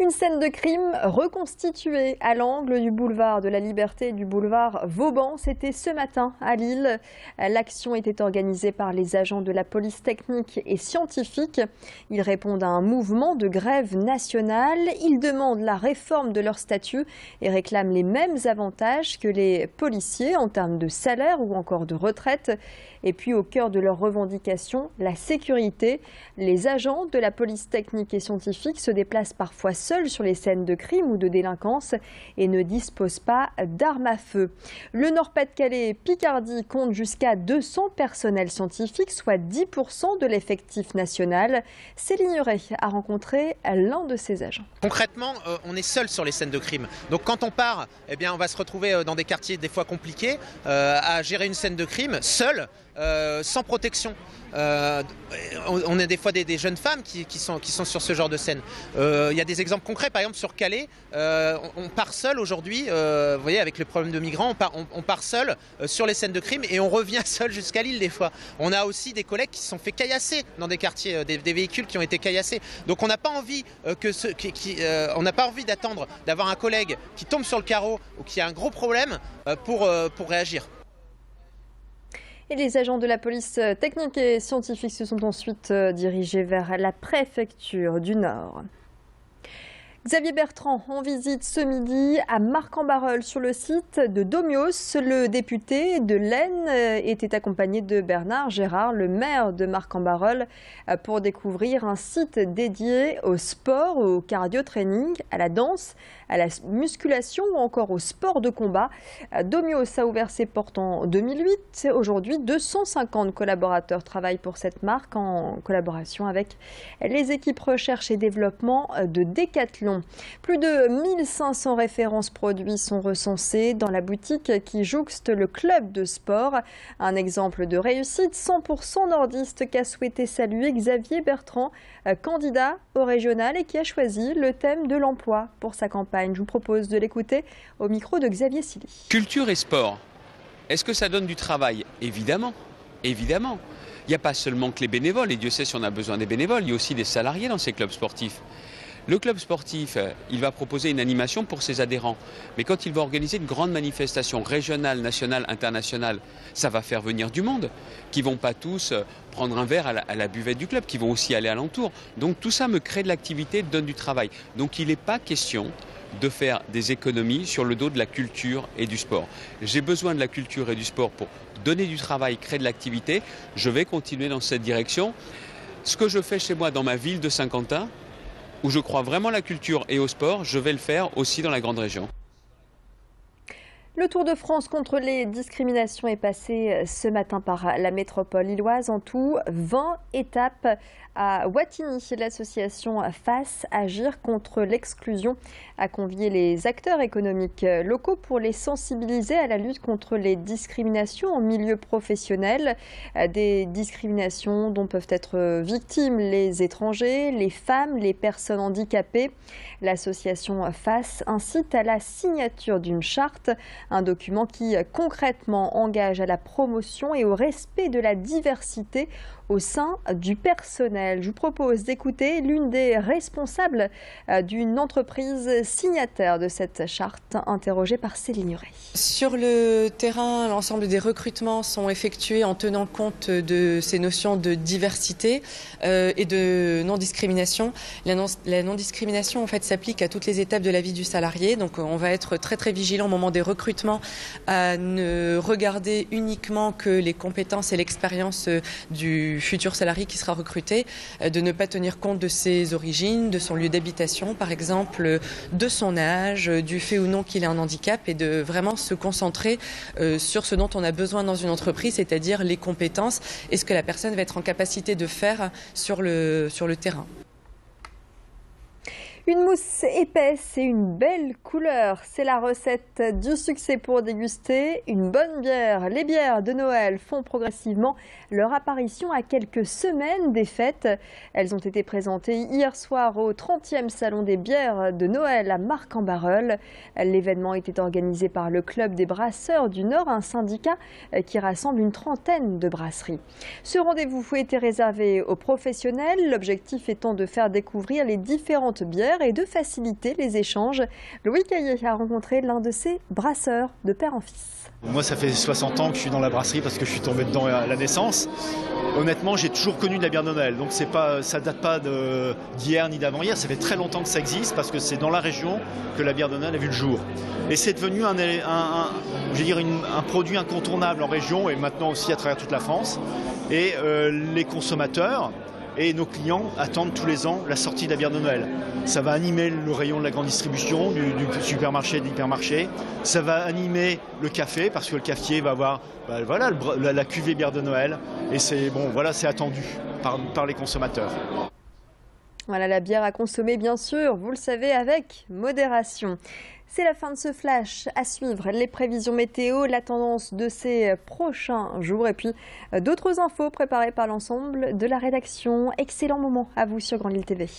Une scène de crime reconstituée à l'angle du boulevard de la Liberté et du boulevard Vauban. C'était ce matin à Lille. L'action était organisée par les agents de la police technique et scientifique. Ils répondent à un mouvement de grève nationale. Ils demandent la réforme de leur statut et réclament les mêmes avantages que les policiers en termes de salaire ou encore de retraite. Et puis au cœur de leurs revendications, la sécurité. Les agents de la police technique et scientifique se déplacent parfois seuls sur les scènes de crime ou de délinquance et ne disposent pas d'armes à feu. Le Nord-Pas-de-Calais et Picardie comptent jusqu'à 200 personnels scientifiques, soit 10% de l'effectif national. Céline Huret a rencontré l'un de ces agents. Concrètement, on est seul sur les scènes de crime. Donc quand on part, on va se retrouver dans des quartiers des fois compliqués à gérer une scène de crime seul. Sans protection. On a des fois des jeunes femmes qui sont sur ce genre de scène. Il y a des exemples concrets, par exemple sur Calais, on part seul aujourd'hui, vous voyez, avec le problème de migrants, on part seul sur les scènes de crime et on revient seul jusqu'à Lille des fois. On a aussi des collègues qui se sont fait caillasser dans des quartiers, des véhicules qui ont été caillassés. Donc on n'a pas envie on n'a pas envie d'attendre d'avoir un collègue qui tombe sur le carreau ou qui a un gros problème pour réagir. Et les agents de la police technique et scientifique se sont ensuite dirigés vers la préfecture du Nord. Xavier Bertrand en visite ce midi à Marcq-en-Barœul sur le site de Domios. Le député de l'Aisne était accompagné de Bernard Gérard, le maire de Marcq-en-Barœul, pour découvrir un site dédié au sport, au cardio-training, à la danse, à la musculation ou encore au sport de combat. Domios a ouvert ses portes en 2008. Aujourd'hui, 250 collaborateurs travaillent pour cette marque en collaboration avec les équipes recherche et développement de Decathlon. Plus de 1500 références produits sont recensées dans la boutique qui jouxte le club de sport. Un exemple de réussite 100% nordiste qu'a souhaité saluer Xavier Bertrand, candidat au régional et qui a choisi le thème de l'emploi pour sa campagne. Je vous propose de l'écouter au micro de Xavier Silly. Culture et sport, est-ce que ça donne du travail? Évidemment, évidemment. Il n'y a pas seulement que les bénévoles, et Dieu sait si on a besoin des bénévoles, il y a aussi des salariés dans ces clubs sportifs. Le club sportif, il va proposer une animation pour ses adhérents. Mais quand il va organiser une grande manifestation régionale, nationale, internationale, ça va faire venir du monde, qui ne vont pas tous prendre un verre à la buvette du club, qui vont aussi aller alentour. Donc tout ça me crée de l'activité, donne du travail. Donc il n'est pas question de faire des économies sur le dos de la culture et du sport. J'ai besoin de la culture et du sport pour donner du travail, créer de l'activité. Je vais continuer dans cette direction. Ce que je fais chez moi dans ma ville de Saint-Quentin, où je crois vraiment à la culture et au sport, je vais le faire aussi dans la grande région. Le Tour de France contre les discriminations est passé ce matin par la métropole lilloise. En tout, 20 étapes à Wattignies. L'association FACE, Agir contre l'exclusion, a convié les acteurs économiques locaux pour les sensibiliser à la lutte contre les discriminations en milieu professionnel. Des discriminations dont peuvent être victimes les étrangers, les femmes, les personnes handicapées. L'association FACE incite à la signature d'une charte, un document qui concrètement engage à la promotion et au respect de la diversité au sein du personnel. Je vous propose d'écouter l'une des responsables d'une entreprise signataire de cette charte, interrogée par Céline Huret. Sur le terrain, l'ensemble des recrutements sont effectués en tenant compte de ces notions de diversité et de non-discrimination. La non-discrimination, en fait, s'applique à toutes les étapes de la vie du salarié. Donc, on va être très, très vigilant au moment des recrutements à ne regarder uniquement que les compétences et l'expérience du futur salarié qui sera recruté, de ne pas tenir compte de ses origines, de son lieu d'habitation, par exemple, de son âge, du fait ou non qu'il ait un handicap, et de vraiment se concentrer sur ce dont on a besoin dans une entreprise, c'est-à-dire les compétences et ce que la personne va être en capacité de faire sur le terrain. Une mousse épaisse et une belle couleur, c'est la recette du succès pour déguster une bonne bière. Les bières de Noël font progressivement leur apparition à quelques semaines des fêtes. Elles ont été présentées hier soir au 30e Salon des bières de Noël à Marcq-en-Barœul. L'événement était organisé par le Club des Brasseurs du Nord, un syndicat qui rassemble une trentaine de brasseries. Ce rendez-vous était réservé aux professionnels, l'objectif étant de faire découvrir les différentes bières bière et de faciliter les échanges. Louis Caillé a rencontré l'un de ses brasseurs de père en fils. Moi, ça fait 60 ans que je suis dans la brasserie parce que je suis tombé dedans à la naissance. Honnêtement, j'ai toujours connu de la bière de Noël, donc ça date pas d'hier ni d'avant-hier. Ça fait très longtemps que ça existe parce que c'est dans la région que la bière de Noël a vu le jour. Et c'est devenu un produit incontournable en région et maintenant aussi à travers toute la France. Et les consommateurs et nos clients attendent tous les ans la sortie de la bière de Noël. Ça va animer le rayon de la grande distribution, du supermarché, de l'hypermarché. Ça va animer le café parce que le cafetier va avoir la cuvée bière de Noël. Et c'est attendu par les consommateurs. Voilà, la bière à consommer bien sûr, vous le savez, avec modération. C'est la fin de ce flash. À suivre les prévisions météo, la tendance de ces prochains jours et puis d'autres infos préparées par l'ensemble de la rédaction. Excellent moment à vous sur Grande Île TV.